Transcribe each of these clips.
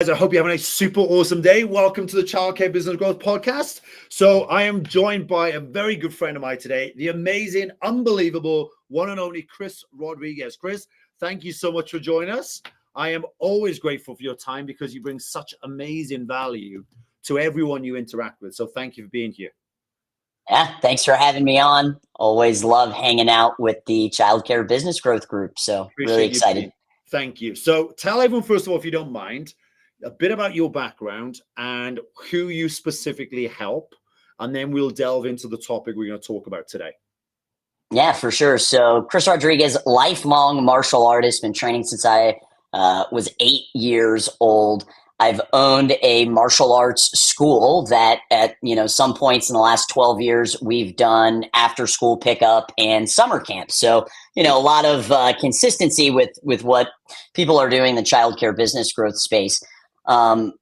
Guys, I hope you're having a super awesome day. Welcome to the Childcare Business Growth Podcast. So I am joined by a very good friend of mine today, the amazing, unbelievable, one and only Cris Rodriguez. Cris, thank you so much for joining us. I am always grateful for your time because you bring such amazing value to everyone you interact with. So thank you for being here. Yeah, thanks for having me on. Always love hanging out with the Childcare Business Growth Group. So really excited. Thank you. So tell everyone, first of all, if you don't mind, a bit about your background and who you specifically help, and then we'll delve into the topic we're going to talk about today. Yeah, for sure. So Cris Rodriguez, lifelong martial artist, been training since I was 8 years old. I've owned a martial arts school that at some points in the last 12 years, we've done after school pickup and summer camp. So, a lot of consistency with what people are doing in the childcare business growth space.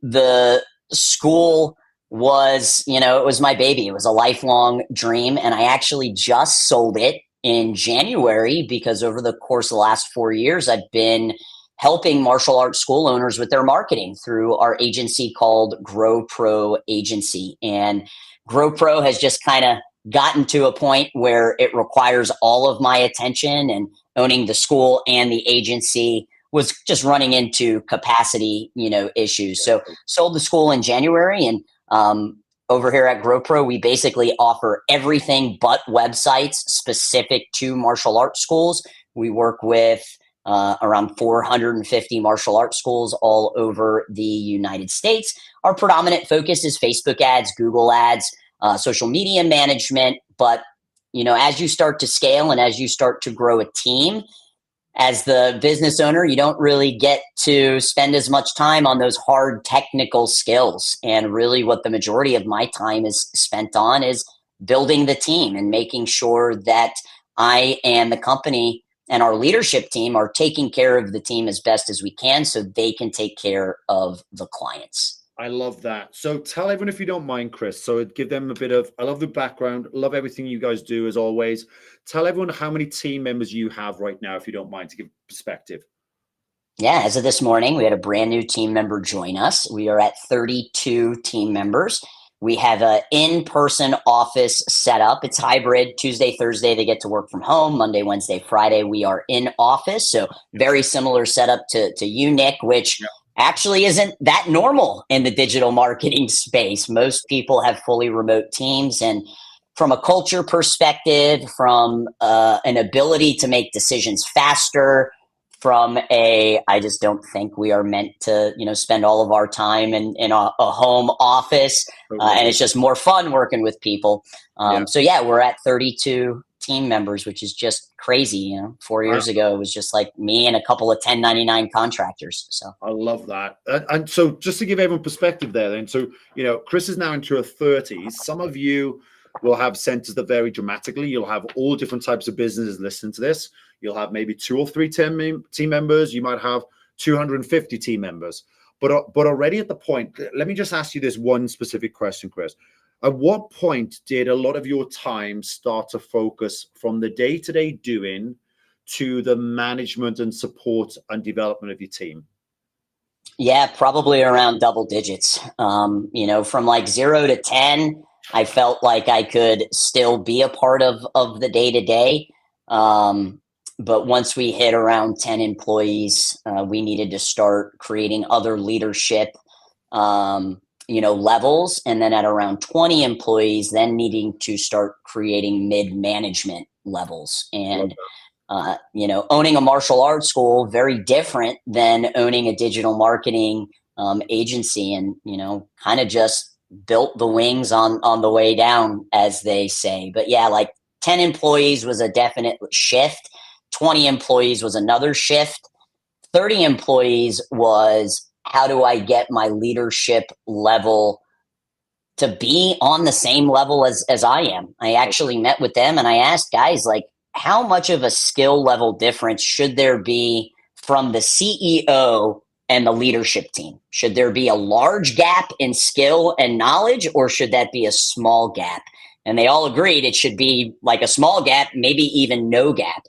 The school was, it was my baby. It was a lifelong dream. And I actually just sold it in January because over the course of the last 4 years, I've been helping martial arts school owners with their marketing through our agency called Grow Pro Agency. And Grow Pro has just kind of gotten to a point where it requires all of my attention, and owning the school and the agency was just running into capacity, issues. So sold the school in January, and over here at Grow Pro, we basically offer everything but websites specific to martial arts schools. We work with around 450 martial arts schools all over the United States. Our predominant focus is Facebook ads, Google ads, social media management. But, as you start to scale and as you start to grow a team, as the business owner, you don't really get to spend as much time on those hard technical skills. And really what the majority of my time is spent on is building the team and making sure that I and the company and our leadership team are taking care of the team as best as we can so they can take care of the clients. I love that. So tell everyone, if you don't mind, Cris, so give them a bit of, I love the background, love everything you guys do as always. Tell everyone how many team members you have right now, if you don't mind, to give perspective. Yeah, as of this morning, we had a brand new team member join us. We are at 32 team members. We have an in-person office set up. It's hybrid. Tuesday, Thursday, they get to work from home. Monday, Wednesday, Friday, we are in office. So very similar setup to you, Nick, which actually isn't that normal in the digital marketing space. Most people have fully remote teams. And from a culture perspective, from an ability to make decisions faster, from I just don't think we are meant to, spend all of our time in a home office. And it's just more fun working with people. So we're at 32 team members, which is just crazy. 4 years ago, it was just like me and a couple of 1099 contractors. So I love that. And so just to give everyone perspective there, then, so, Cris is now into her 30s. Some of you will have centers that vary dramatically. You'll have all different types of businesses listening to this. You'll have maybe 2 or 3 team members. You might have 250 team members. But already at the point, let me just ask you this one specific question, Cris. At what point did a lot of your time start to focus from the day-to-day doing to the management and support and development of your team? Yeah, probably around double digits. From like 0 to 10, I felt like I could still be a part of the day-to-day. But once we hit around 10 employees, we needed to start creating other leadership, levels. And then at around 20 employees, then needing to start creating mid-management levels. And, owning a martial arts school, very different than owning a digital marketing agency, and, kind of just built the wings on the way down, as they say. But yeah, like 10 employees was a definite shift. 20 employees was another shift. 30 employees was, how do I get my leadership level to be on the same level as I am? I actually met with them and I asked guys, like, how much of a skill level difference should there be from the CEO and the leadership team? Should there be a large gap in skill and knowledge, or should that be a small gap? And they all agreed it should be like a small gap, maybe even no gap.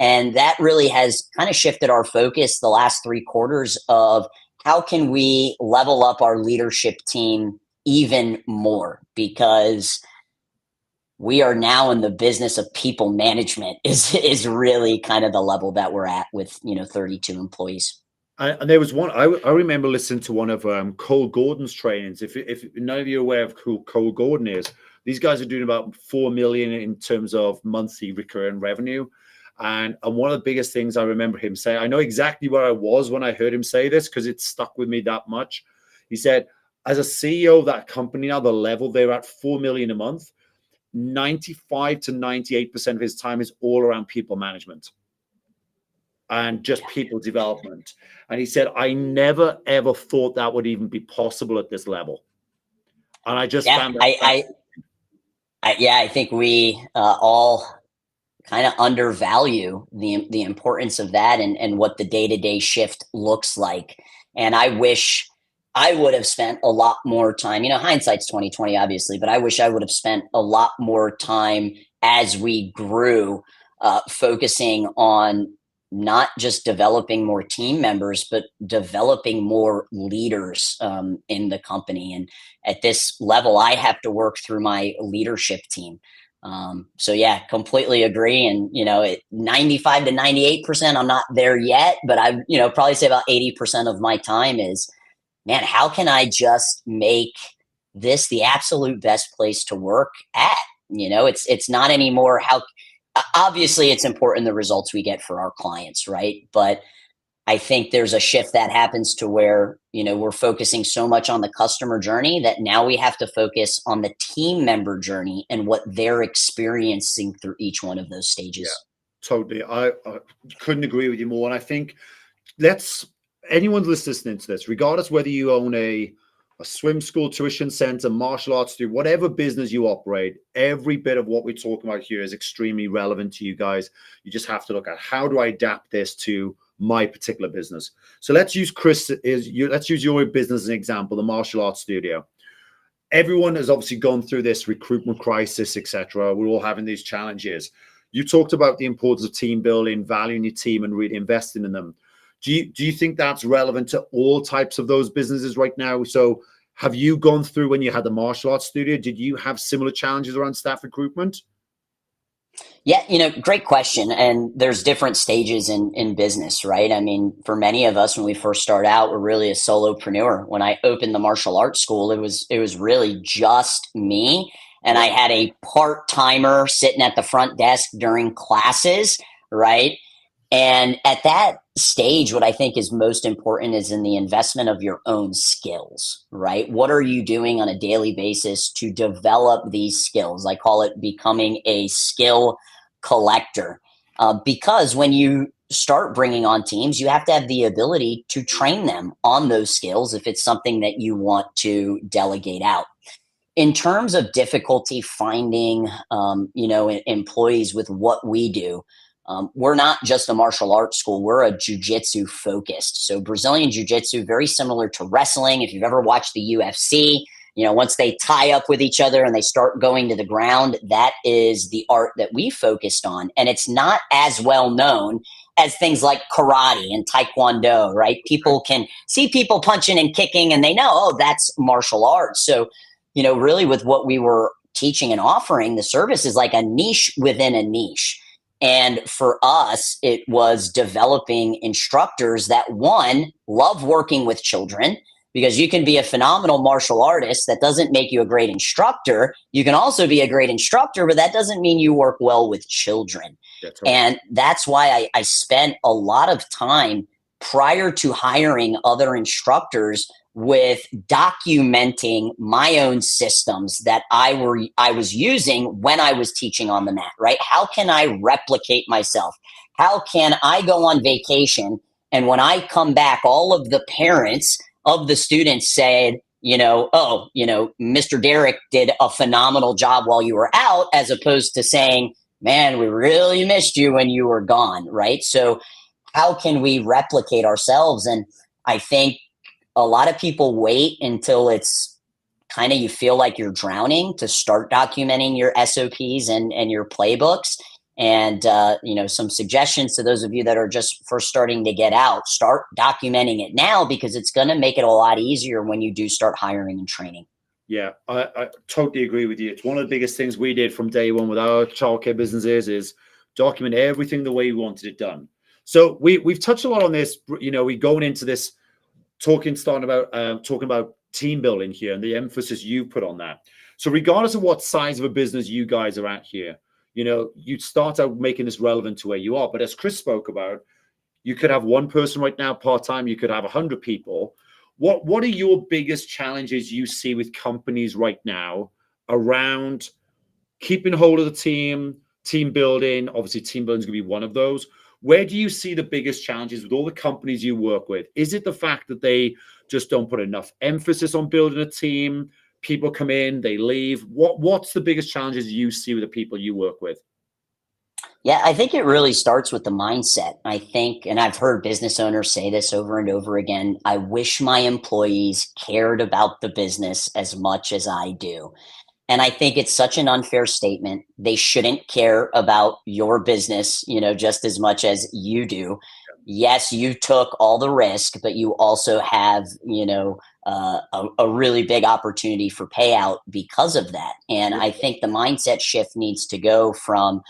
And that really has kind of shifted our focus the last 3 quarters of how can we level up our leadership team even more? Because we are now in the business of people management is really kind of the level that we're at with, 32 employees. And there was one I remember listening to one of Cole Gordon's trainings. If none of you are aware of who Cole Gordon is, these guys are doing about 4 million in terms of monthly recurring revenue. And one of the biggest things I remember him say, I know exactly where I was when I heard him say this because it stuck with me that much. He said, as a CEO of that company now, the level they're at 4 million a month, 95 to 98% of his time is all around people management and just people development. And he said, I never, ever thought that would even be possible at this level. And I just found that. I think we all kind of undervalue the importance of that and what the day-to-day shift looks like. And I wish I would have spent a lot more time, hindsight's 2020, obviously, but I wish I would have spent a lot more time as we grew, focusing on not just developing more team members, but developing more leaders in the company. And at this level, I have to work through my leadership team. So yeah, completely agree. And, 95 to 98%, I'm not there yet, but I, probably say about 80% of my time is, man, how can I just make this the absolute best place to work at? It's not anymore obviously it's important the results we get for our clients, right? But I think there's a shift that happens to where, we're focusing so much on the customer journey that now we have to focus on the team member journey and what they're experiencing through each one of those stages. Yeah, totally. I couldn't agree with you more. And I think anyone listening to this, regardless whether you own a swim school, tuition center, martial arts studio, whatever business you operate, every bit of what we're talking about here is extremely relevant to you guys. You just have to look at, how do I adapt this to my particular business? So let's use let's use your business as an example, the martial arts studio. Everyone has obviously gone through this recruitment crisis, etc. We're all having these challenges. You talked about the importance of team building, valuing your team, and really investing in them. Do you think that's relevant to all types of those businesses right now? So have you gone through, when you had the martial arts studio, did you have similar challenges around staff recruitment? Yeah, great question. And there's different stages in business, right? I mean, for many of us, when we first start out, we're really a solopreneur. When I opened the martial arts school, it was really just me. And I had a part-timer sitting at the front desk during classes, right? And at that stage, what I think is most important is in the investment of your own skills, right? What are you doing on a daily basis to develop these skills? I call it becoming a skill collector. Because when you start bringing on teams, you have to have the ability to train them on those skills if it's something that you want to delegate out. In terms of difficulty finding, employees with what we do, we're not just a martial arts school. We're a jiu-jitsu focused. So Brazilian jiu-jitsu, very similar to wrestling. If you've ever watched the UFC, once they tie up with each other and they start going to the ground, that is the art that we focused on. And it's not as well known as things like karate and taekwondo, right? People can see people punching and kicking and they know, oh, that's martial arts. So, really with what we were teaching and offering, the service is like a niche within a niche. And for us, it was developing instructors that, one, love working with children, because you can be a phenomenal martial artist. That doesn't make you a great instructor. You can also be a great instructor, but that doesn't mean you work well with children. That's right. And that's why I spent a lot of time prior to hiring other instructors with documenting my own systems that I was using when I was teaching on the mat, right? How can I replicate myself? How can I go on vacation and when I come back, all of the parents of the students said, Mr. Derek did a phenomenal job while you were out, as opposed to saying, man, we really missed you when you were gone, right? So how can we replicate ourselves? And I think a lot of people wait until it's kind of, you feel like you're drowning to start documenting your SOPs and your playbooks. And, some suggestions to those of you that are just first starting to get out, start documenting it now, because it's going to make it a lot easier when you do start hiring and training. Yeah, I totally agree with you. It's one of the biggest things we did from day one with our childcare businesses is document everything the way we wanted it done. So we've touched a lot on this. We going into this talking about team building here and the emphasis you put on that. So regardless of what size of a business you guys are at here, you start out making this relevant to where you are. But as Cris spoke about, you could have one person right now part-time, you could have 100 people. What are your biggest challenges you see with companies right now around keeping hold of the team building? Obviously, team building is going to be one of those. Where do you see the biggest challenges with all the companies you work with? Is it the fact that they just don't put enough emphasis on building a team? People come in, they leave. What's the biggest challenges you see with the people you work with? Yeah, I think it really starts with the mindset. I think, and I've heard business owners say this over and over again, I wish my employees cared about the business as much as I do. And I think it's such an unfair statement. They shouldn't care about your business, just as much as you do. Yes, you took all the risk, but you also have, a really big opportunity for payout because of that. And I think the mindset shift needs to go from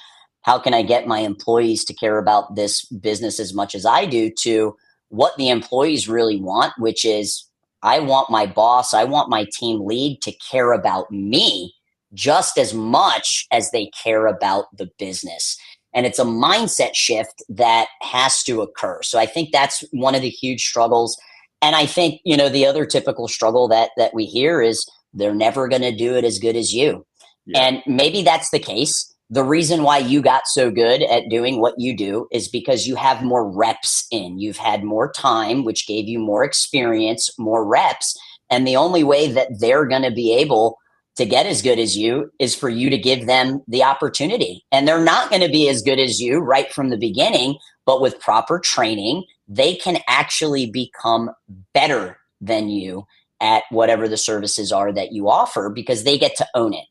how can I get my employees to care about this business as much as I do to what the employees really want, which is I want my boss, I want my team lead to care about me just as much as they care about the business. And it's a mindset shift that has to occur. So I think that's one of the huge struggles. And I think, the other typical struggle that we hear is they're never going to do it as good as you. Yeah. And maybe that's the case. The reason why you got so good at doing what you do is because you have more reps in. You've had more time, which gave you more experience, more reps. And the only way that they're going to be able to get as good as you is for you to give them the opportunity. And they're not going to be as good as you right from the beginning, but with proper training, they can actually become better than you at whatever the services are that you offer because they get to own it.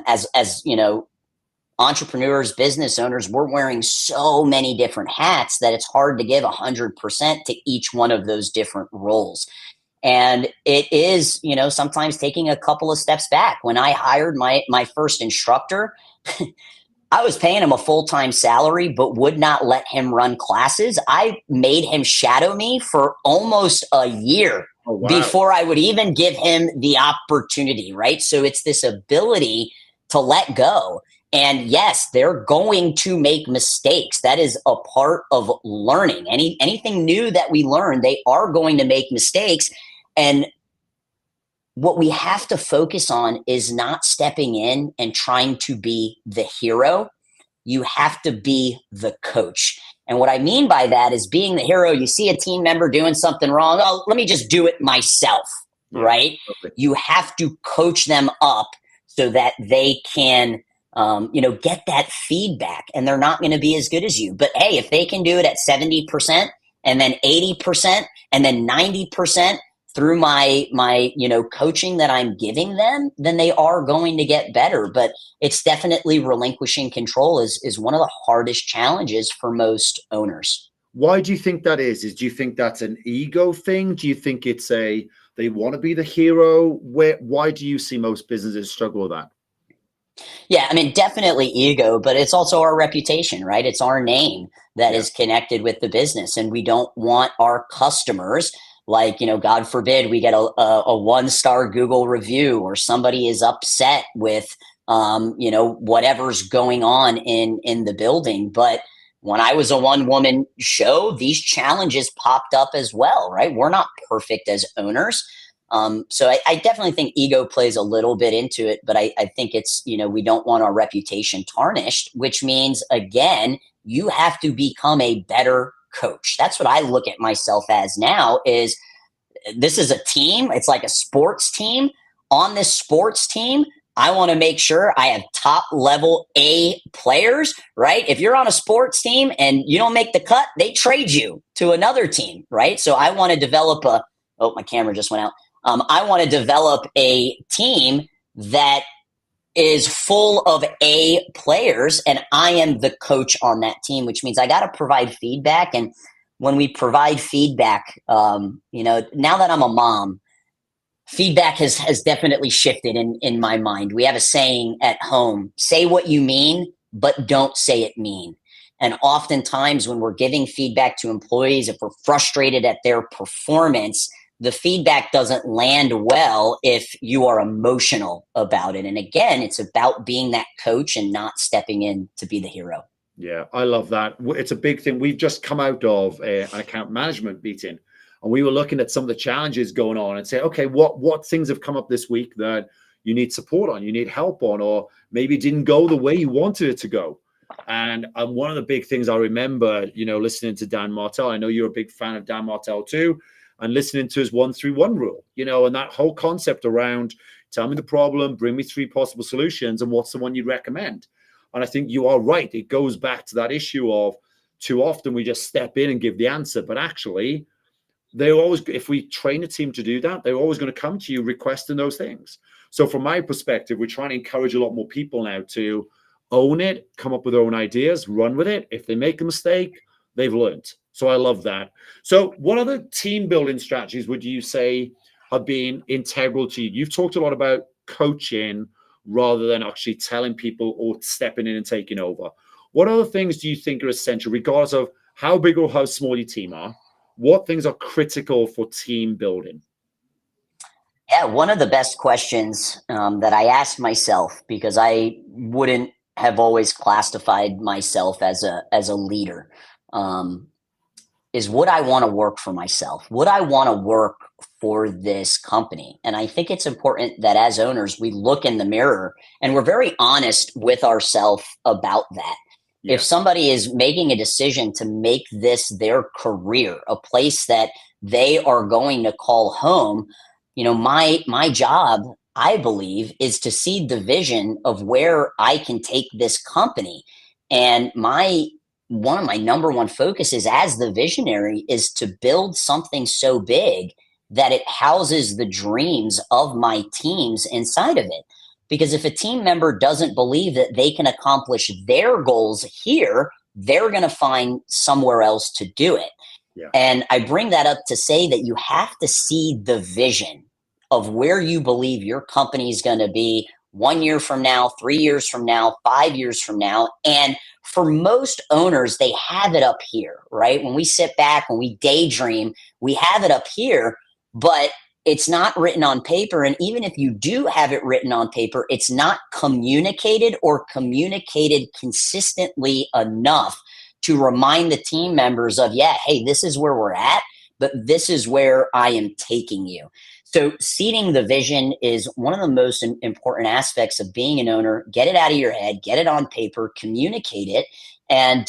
As entrepreneurs, business owners, we're wearing so many different hats that it's hard to give 100% to each one of those different roles. And it is, sometimes taking a couple of steps back. When I hired my first instructor, I was paying him a full-time salary, but would not let him run classes. I made him shadow me for almost a year before I would even give him the opportunity, right? So it's this ability to let go. And yes, they're going to make mistakes. That is a part of learning. Anything new that we learn, they are going to make mistakes. And what we have to focus on is not stepping in and trying to be the hero. You have to be the coach. And what I mean by that is being the hero. You see a team member doing something wrong. Oh, let me just do it myself, right? Perfect. You have to coach them up so that they can get that feedback, and they're not going to be as good as you. But hey, if they can do it at 70% and then 80% and then 90% through my coaching that I'm giving them, then they are going to get better. But it's definitely relinquishing control is one of the hardest challenges for most owners. Why do you think that is? Do you think that's an ego thing? Do you think it's they want to be the hero? Why do you see most businesses struggle with that? Yeah, I mean, definitely ego, but it's also our reputation, right? It's our name that is connected with the business. And we don't want our customers, like, God forbid we get a 1-star Google review or somebody is upset with, whatever's going on in the building. But when I was a one-woman show, these challenges popped up as well, right? We're not perfect as owners. So I definitely think ego plays a little bit into it, but I think it's, we don't want our reputation tarnished, which means, again, you have to become a better coach. That's what I look at myself as now is this is a team. It's like a sports team. On this sports team, I want to make sure I have top level A players, right? If you're on a sports team and you don't make the cut, they trade you to another team, right? So I want to develop my camera just went out. I want to develop a team that is full of A players, and I am the coach on that team, which means I got to provide feedback. And when we provide feedback, now that I'm a mom, feedback has definitely shifted in my mind. We have a saying at home: say what you mean, but don't say it mean. And oftentimes when we're giving feedback to employees, if we're frustrated at their performance, the feedback doesn't land well if you are emotional about it. And again, it's about being that coach and not stepping in to be the hero. Yeah, I love that. It's a big thing. We've just come out of an account management meeting, and we were looking at some of the challenges going on and say, okay, what things have come up this week that you need support on, you need help on, or maybe didn't go the way you wanted it to go. And one of the big things I remember, listening to Dan Martell, I know you're a big fan of Dan Martell too, and listening to his 1-3-1 rule, and that whole concept around tell me the problem, bring me 3 possible solutions, and what's the one you'd recommend. And I think you are right. It goes back to that issue of too often we just step in and give the answer, but actually they're always, if we train a team to do that, they're always going to come to you requesting those things. So from my perspective, we're trying to encourage a lot more people now to own it, come up with their own ideas, run with it. If they make a mistake, they've learned. So I love that. So what other team building strategies would you say have been integral to you? You've talked a lot about coaching rather than actually telling people or stepping in and taking over. What other things do you think are essential, regardless of how big or how small your team are? What things are critical for team building? Yeah, one of the best questions that I ask myself, because I wouldn't have always classified myself as a leader, is would I want to work for myself? Would I want to work for this company? And I think it's important that as owners, we look in the mirror and we're very honest with ourselves about that. Yeah. If somebody is making a decision to make this their career, a place that they are going to call home, my job, I believe, is to seed the vision of where I can take this company. And one of my number one focuses as the visionary is to build something so big that it houses the dreams of my teams inside of it. Because if a team member doesn't believe that they can accomplish their goals here, they're going to find somewhere else to do it. Yeah. And I bring that up to say that you have to see the vision of where you believe your company is going to be 1 year from now, 3 years from now, 5 years from now. And for most owners, they have it up here, right? When we sit back, when we daydream, we have it up here, but it's not written on paper. And even if you do have it written on paper, it's not communicated or communicated consistently enough to remind the team members of, yeah, hey, this is where we're at, but this is where I am taking you. So seeding the vision is one of the most important aspects of being an owner. Get it out of your head, get it on paper, communicate it. And,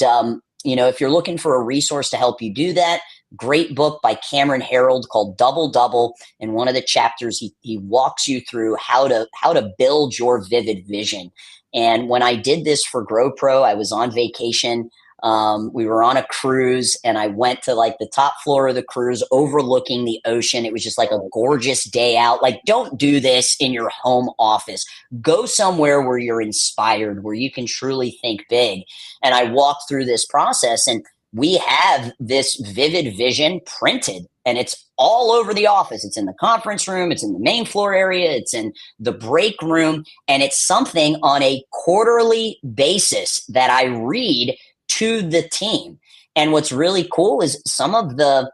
if you're looking for a resource to help you do that, great book by Cameron Herold called Double Double. In one of the chapters, he walks you through how to build your vivid vision. And when I did this for GrowPro, I was on vacation. We were on a cruise, and I went to like the top floor of the cruise overlooking the ocean. It was just like a gorgeous day out. Like, don't do this in your home office. Go somewhere where you're inspired, where you can truly think big. And I walked through this process, and we have this vivid vision printed, and it's all over the office. It's in the conference room. It's in the main floor area. It's in the break room. And it's something on a quarterly basis that I read to the team. And what's really cool is some of the,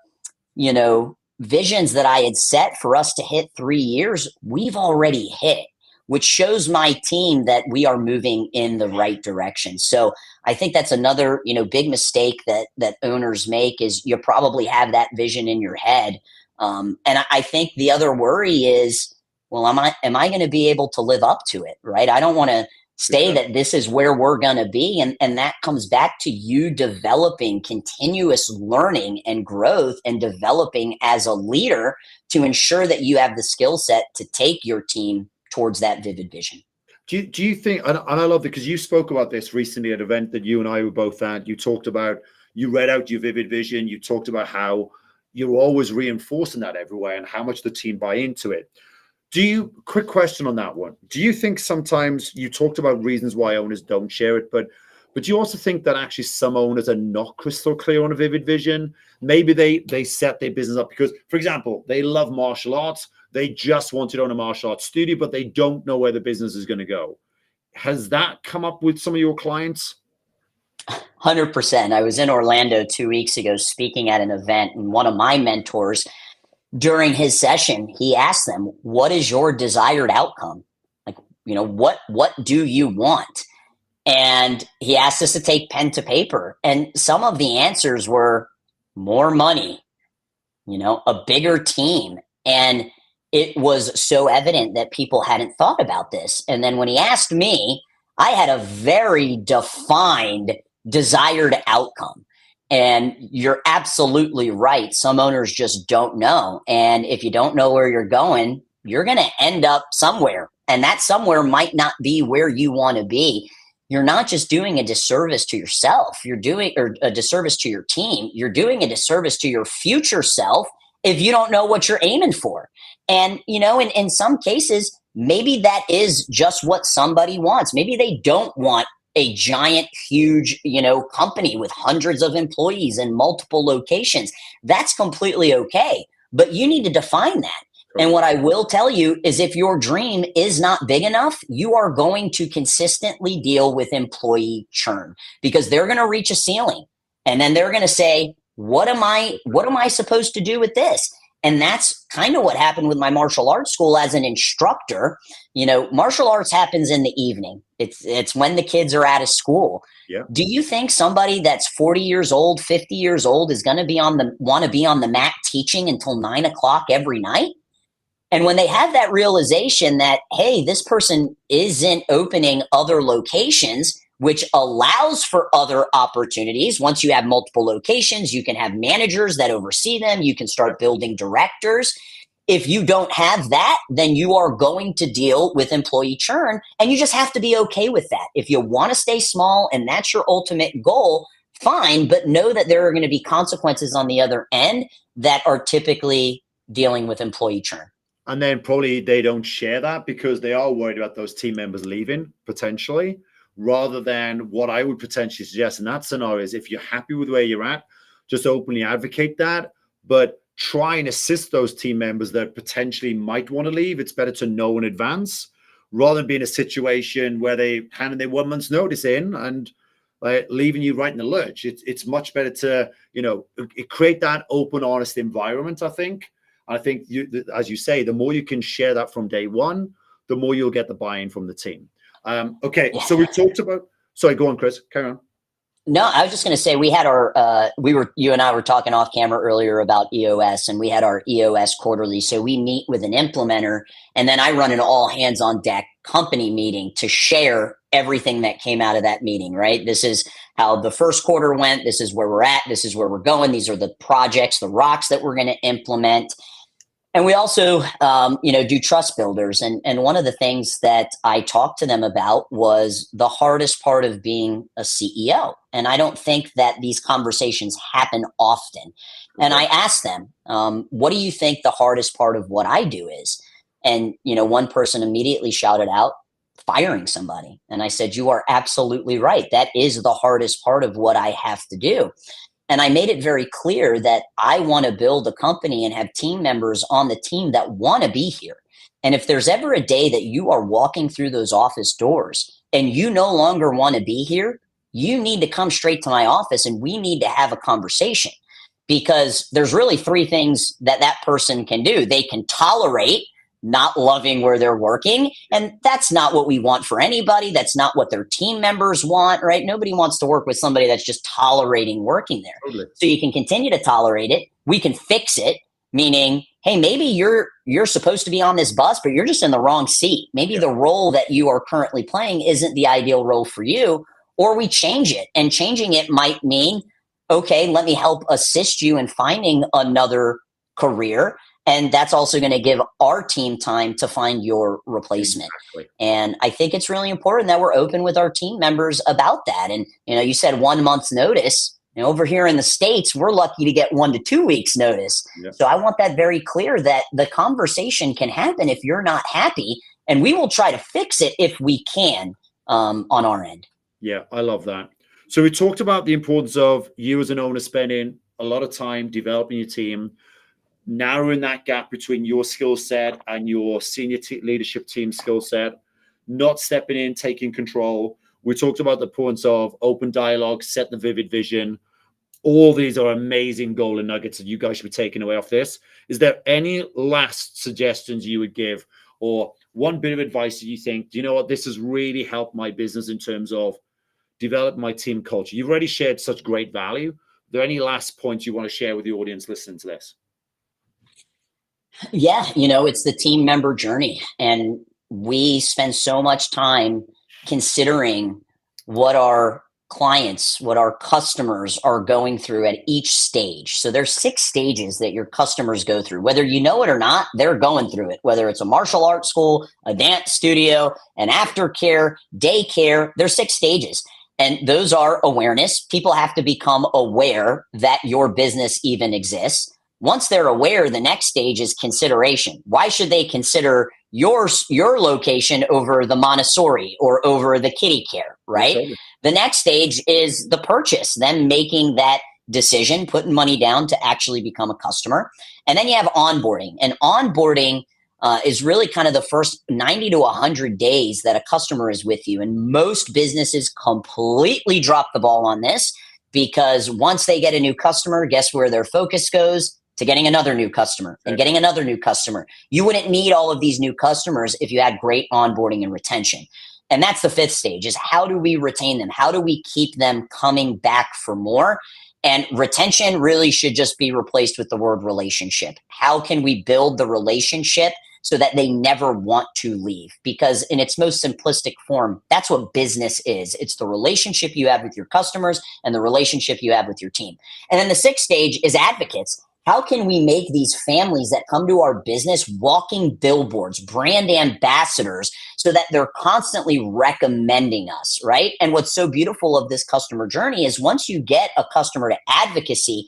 visions that I had set for us to hit 3 years, we've already hit, which shows my team that we are moving in the right direction. So I think that's another, big mistake that owners make is you probably have that vision in your head. And I think the other worry is, well, am I going to be able to live up to it? Right. I don't want to say that this is where we're going to be. And that comes back to you developing continuous learning and growth and developing as a leader to ensure that you have the skill set to take your team towards that vivid vision. Do you think, and I love it because you spoke about this recently at an event that you and I were both at, you talked about, you read out your vivid vision, you talked about how you're always reinforcing that everywhere and how much the team buy into it. Quick question on that one. Do you think sometimes, you talked about reasons why owners don't share it, but do you also think that actually some owners are not crystal clear on a vivid vision? Maybe they set their business up because, for example, they love martial arts. They just want to own a martial arts studio, but they don't know where the business is going to go. Has that come up with some of your clients? 100%. I was in Orlando 2 weeks ago speaking at an event, and one of my mentors, during his session, he asked them, what is your desired outcome? Like, what do you want? And he asked us to take pen to paper. And some of the answers were more money, a bigger team. And it was so evident that people hadn't thought about this. And then when he asked me, I had a very defined desired outcome. And you're absolutely right. Some owners just don't know. And if you don't know where you're going, you're going to end up somewhere. And that somewhere might not be where you want to be. You're not just doing a disservice to yourself. You're doing a disservice to your team. You're doing a disservice to your future self if you don't know what you're aiming for. And, in some cases, maybe that is just what somebody wants. Maybe they don't want a giant, huge, company with hundreds of employees in multiple locations. That's completely okay. But you need to define that. And what I will tell you is if your dream is not big enough, you are going to consistently deal with employee churn because they're going to reach a ceiling. And then they're going to say, what am I supposed to do with this? And that's kind of what happened with my martial arts school as an instructor. Martial arts happens in the evening. It's when the kids are out of school. Yeah. Do you think somebody that's 40 years old, 50 years old is going to want to be on the mat teaching until 9 o'clock every night? And when they have that realization that, hey, this person isn't opening other locations, which allows for other opportunities. Once you have multiple locations, you can have managers that oversee them. You can start building directors. If you don't have that, then you are going to deal with employee churn, and you just have to be okay with that. If you want to stay small and that's your ultimate goal, fine, but know that there are going to be consequences on the other end that are typically dealing with employee churn. And then probably they don't share that because they are worried about those team members leaving potentially, rather than what I would potentially suggest in that scenario is if you're happy with where you're at, just openly advocate that, but try and assist those team members that potentially might want to leave. It's better to know in advance rather than be in a situation where they handed their 1 month's notice in and leaving you right in the lurch. It's much better to, create that open, honest environment, I think. I think, as you say, the more you can share that from day one, the more you'll get the buy-in from the team. Okay, yeah. So we talked about. Sorry, go on, Chris. Carry on. No, I was just going to say we had you and I were talking off camera earlier about EOS, and we had our EOS quarterly. So we meet with an implementer, and then I run an all hands on deck company meeting to share everything that came out of that meeting. Right. This is how the first quarter went. This is where we're at. This is where we're going. These are the projects, the rocks that we're going to implement. And we also, do trust builders. And one of the things that I talked to them about was the hardest part of being a CEO. And I don't think that these conversations happen often. And I asked them, what do you think the hardest part of what I do is? And, one person immediately shouted out, firing somebody. And I said, you are absolutely right. That is the hardest part of what I have to do. And I made it very clear that I want to build a company and have team members on the team that want to be here. And if there's ever a day that you are walking through those office doors and you no longer want to be here, you need to come straight to my office and we need to have a conversation, because there's really three things that person can do. They can tolerate not loving where they're working. And that's not what we want for anybody. That's not what their team members want, right? Nobody wants to work with somebody that's just tolerating working there. Totally. So you can continue to tolerate it. We can fix it, meaning, hey, maybe you're supposed to be on this bus, but you're just in the wrong seat. Maybe the role that you are currently playing isn't the ideal role for you, or we change it. And changing it might mean, okay, let me help assist you in finding another career. And that's also going to give our team time to find your replacement. Exactly. And I think it's really important that we're open with our team members about that. And, you said 1 month's notice. Now, over here in the States, we're lucky to get 1 to 2 weeks notice. Yep. So I want that very clear that the conversation can happen if you're not happy, and we will try to fix it if we can on our end. Yeah, I love that. So we talked about the importance of you as an owner spending a lot of time developing your team, narrowing that gap between your skill set and your senior leadership team skill set, not stepping in, taking control. We talked about the importance of open dialogue, set the vivid vision. All these are amazing golden nuggets that you guys should be taking away off this. Is there any last suggestions you would give, or one bit of advice that you think, do you know what, this has really helped my business in terms of develop my team culture? You've already shared such great value. Are there any last points you want to share with the audience listening to this? Yeah, it's the team member journey. And we spend so much time considering what our clients, what our customers are going through at each stage. So there's 6 stages that your customers go through. Whether you know it or not, they're going through it. Whether it's a martial arts school, a dance studio, an aftercare, daycare, there's 6 stages. And those are awareness. People have to become aware that your business even exists. Once they're aware, the next stage is consideration. Why should they consider your location over the Montessori or over the kiddie care, right? Absolutely. The next stage is the purchase, them making that decision, putting money down to actually become a customer. And then you have onboarding. And onboarding is really kind of the first 90 to 100 days that a customer is with you. And most businesses completely drop the ball on this, because once they get a new customer, guess where their focus goes? To getting another new customer and getting another new customer. You wouldn't need all of these new customers if you had great onboarding and retention. And that's the 5th stage, is how do we retain them? How do we keep them coming back for more? And retention really should just be replaced with the word relationship. How can we build the relationship so that they never want to leave? Because in its most simplistic form, that's what business is. It's the relationship you have with your customers and the relationship you have with your team. And then the 6th stage is advocates. How can we make these families that come to our business walking billboards, brand ambassadors, so that they're constantly recommending us, right? And what's so beautiful of this customer journey is once you get a customer to advocacy,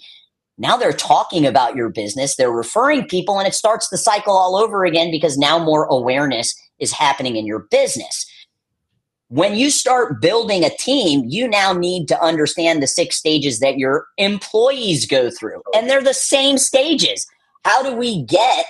now they're talking about your business, they're referring people, and it starts the cycle all over again, because now more awareness is happening in your business. When you start building a team, you now need to understand the 6 stages that your employees go through. And they're the same stages. How do we get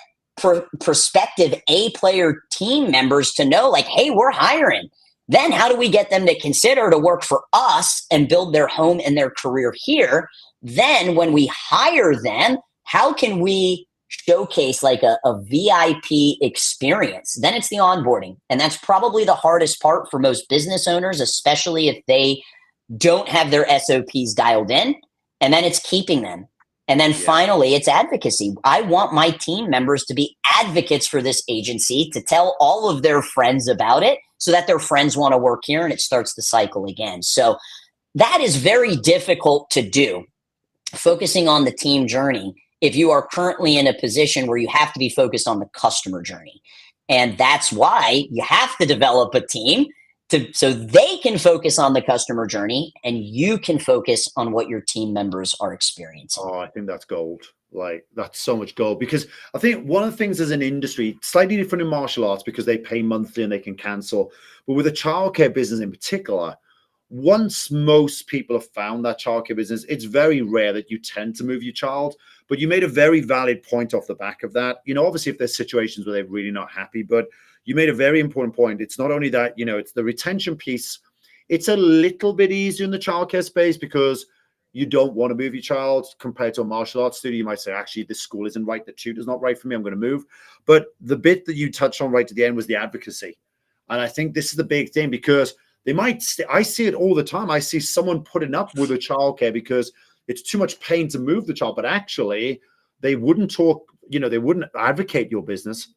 prospective A-player team members to know, like, hey, we're hiring? Then how do we get them to consider to work for us and build their home and their career here? Then when we hire them, how can we showcase like a VIP experience? Then it's the onboarding. And that's probably the hardest part for most business owners, especially if they don't have their SOPs dialed in. And then it's keeping them. And then finally, it's advocacy. I want my team members to be advocates for this agency, to tell all of their friends about it so that their friends want to work here, and it starts the cycle again. So that is very difficult to do, focusing on the team journey, if you are currently in a position where you have to be focused on the customer journey. And that's why you have to develop a team so they can focus on the customer journey and you can focus on what your team members are experiencing. Oh, I think that's gold. Like, that's so much gold, because I think one of the things as an industry, slightly different in martial arts because they pay monthly and they can cancel. But with a childcare business in particular, once most people have found that childcare business, it's very rare that you tend to move your child. But you made a very valid point off the back of that. You know, obviously, if there's situations where they're really not happy, but you made a very important point. It's not only that, you know, it's the retention piece. It's a little bit easier in the childcare space because you don't want to move your child compared to a martial arts studio. You might say, actually, this school isn't right. The tutor's not right for me. I'm going to move. But the bit that you touched on right at the end was the advocacy. And I think this is the big thing, because they might, I see it all the time. I see someone putting up with a childcare because it's too much pain to move the child, but actually they wouldn't talk, you know, they wouldn't advocate your business.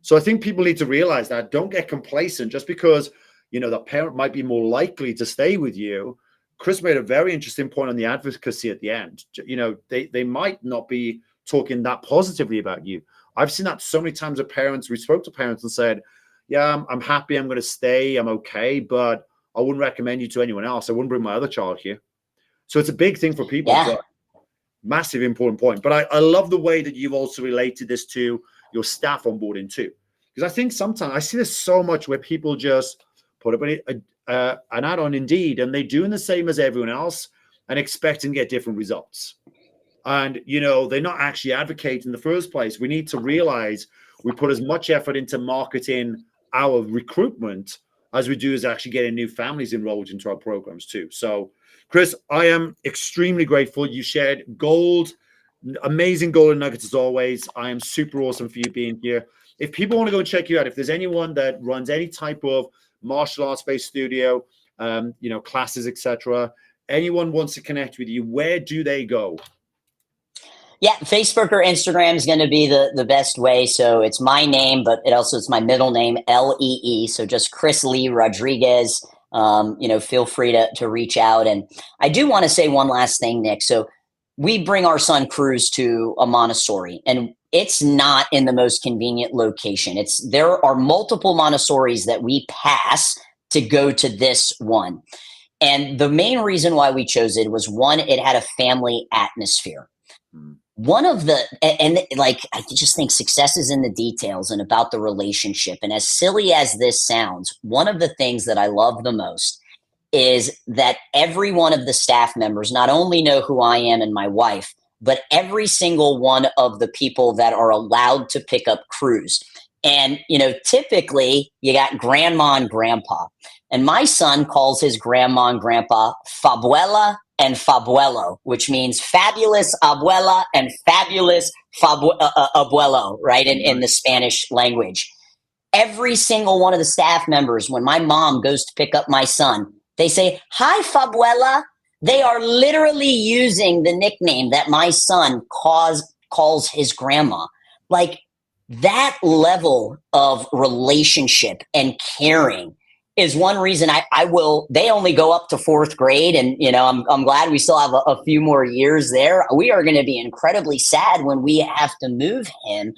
So I think people need to realize that. Don't get complacent just because, you know, the parent might be more likely to stay with you. Chris made a very interesting point on the advocacy at the end. You know, they might not be talking that positively about you. I've seen that so many times with parents. We spoke to parents and said, yeah, I'm happy, I'm going to stay, I'm okay, but I wouldn't recommend you to anyone else. I wouldn't bring my other child here. So it's a big thing for people. Yeah. But massive important point. But I love the way that you've also related this to your staff onboarding too. Because I think sometimes I see this so much where people just put up an ad on Indeed and they're doing the same as everyone else and expecting to get different results. And, they're not actually advocating in the first place. We need to realize we put as much effort into marketing our recruitment as we do is actually getting new families enrolled into our programs too. So, Cris, I am extremely grateful. You shared amazing golden nuggets as always. I am super awesome for you being here. If people want to go and check you out, if there's anyone that runs any type of martial arts-based studio, classes, etc., anyone wants to connect with you, where do they go? Yeah, Facebook or Instagram is going to be the best way. So it's my name, but it's my middle name, Lee. So just Cris Lee Rodriguez. Feel free to reach out. And I do want to say one last thing, Nick. So we bring our son Cruz to a Montessori, and it's not in the most convenient location. There are multiple Montessoris that we pass to go to this one. And the main reason why we chose it was, one, it had a family atmosphere. I just think success is in the details and about the relationship. And as silly as this sounds, one of the things that I love the most is that every one of the staff members not only know who I am and my wife, but every single one of the people that are allowed to pick up Cruz. And, typically you got grandma and grandpa. And my son calls his grandma and grandpa Fabuela and Fabuelo, which means fabulous abuela and fabulous abuelo, right? In the Spanish language. Every single one of the staff members, when my mom goes to pick up my son, they say, "Hi, Fabuela." They are literally using the nickname that my son calls his grandma. Like, that level of relationship and caring is one reason they only go up to 4th grade. And, I'm glad we still have a few more years there. We are going to be incredibly sad when we have to move him.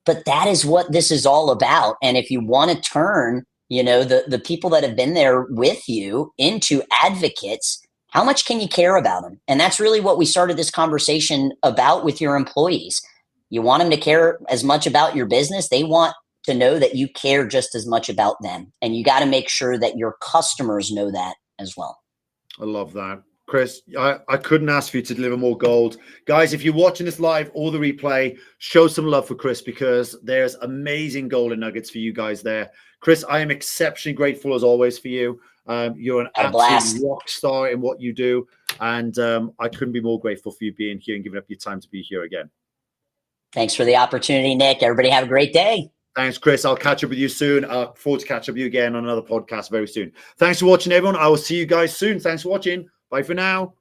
But that is what this is all about. And if you want to turn, the people that have been there with you into advocates, how much can you care about them? And that's really what we started this conversation about with your employees. You want them to care as much about your business. They want to know that you care just as much about them. And you got to make sure that your customers know that as well. I love that. Cris, I couldn't ask for you to deliver more gold. Guys, if you're watching this live or the replay, show some love for Cris, because there's amazing golden nuggets for you guys there. Cris, I am exceptionally grateful as always for you. You're an absolute rock star in what you do. And I couldn't be more grateful for you being here and giving up your time to be here again. Thanks for the opportunity, Nick. Everybody have a great day. Thanks, Cris. I'll catch up with you soon. I look forward to catch up with you again on another podcast very soon. Thanks for watching, everyone. I will see you guys soon. Thanks for watching. Bye for now.